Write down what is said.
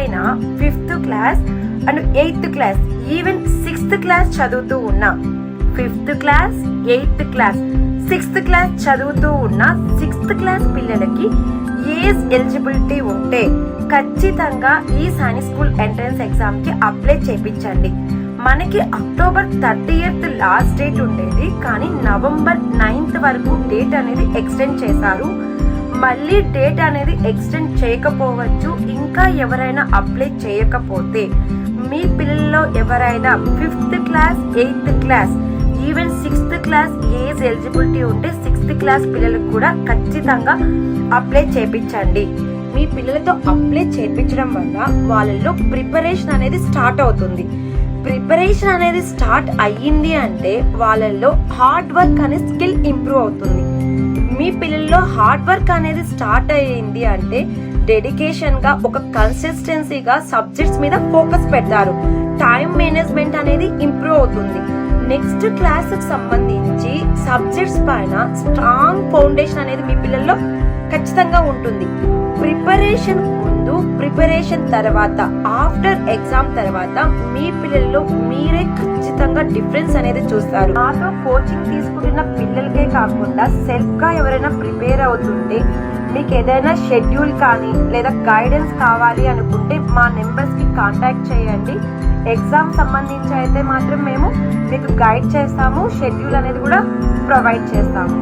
ఎవరైనా 5th class and 8th class even 6th class చదువుతూ ఉన్నా 5th class 8th class 6th class చదువుతూ ఉన్న 6th క్లాస్ పిల్లలకి ఏజ్ ఎలిజిబిలిటీ ఉంటే ఖచ్చితంగా ఈ సైనిక్ స్కూల్ ఎంట్రన్స్ ఎగ్జామ్కి అప్లై చేయించండి. మనకి అక్టోబర్ 30th లాస్ట్ డేట్ ఉండేది, కానీ నవంబర్ 9th వరకు డేట్ అనేది ఎక్స్టెండ్ చేశారు. మళ్ళీ డేట్ అనేది ఎక్స్టెండ్ చేయకపోవచ్చు. ఇంకా ఎవరైనా అప్లై చేయకపోతే మీ పిల్లల్లో ఎవరైనా 5th class 8th class even 6th class age eligibility ఉంటే 6th క్లాస్ పిల్లలకు కూడా ఖచ్చితంగా అప్లై చేయించండి. మీ పిల్లలతో అప్లై చేయించడం వల్ల వాళ్ళలో ప్రిపరేషన్ అనేది స్టార్ట్ అవుతుంది. ప్రిపరేషన్ అనేది స్టార్ట్ అయ్యింది అంటే వాళ్ళల్లో హార్డ్ వర్క్ అనే స్కిల్ ఇంప్రూవ్ అవుతుంది. మీ పిల్లల్లో హార్డ్ వర్క్ అనేది స్టార్ట్ అయ్యింది అంటే డెడికేషన్గా ఒక కన్సిస్టెన్సీగా సబ్జెక్ట్స్ మీద ఫోకస్ పెడతారు. టైం మేనేజ్మెంట్ అనేది ఇంప్రూవ్ అవుతుంది. నెక్స్ట్ క్లాస్కి సంబంధించి సబ్జెక్ట్స్ పైన స్ట్రాంగ్ ఫౌండేషన్ అనేది మీ పిల్లల్లో ఖచ్చితంగా ఉంటుంది. ప్రిపరేషన్ ముందు, ప్రిపరేషన్ తర్వాత, ఆఫ్టర్ ఎగ్జామ్ తర్వాత మీ పిల్లల్లో మీరే ఖచ్చితంగా డిఫరెన్స్ అనేది చూస్తారు. నాతో కోచింగ్ తీసుకుంటున్న పిల్లలకే కాకుండా సెల్ఫ్గా ఎవరైనా ప్రిపేర్ అవుతుంటే మీకు ఏదైనా షెడ్యూల్ కానీ లేదా గైడెన్స్ కావాలి అనుకుంటే మా నెంబర్స్కి కాంటాక్ట్ చేయండి. ఎగ్జామ్ సంబంధించి అయితే మాత్రం మేము మీకు గైడ్ చేస్తాము, షెడ్యూల్ అనేది కూడా ప్రొవైడ్ చేస్తాము.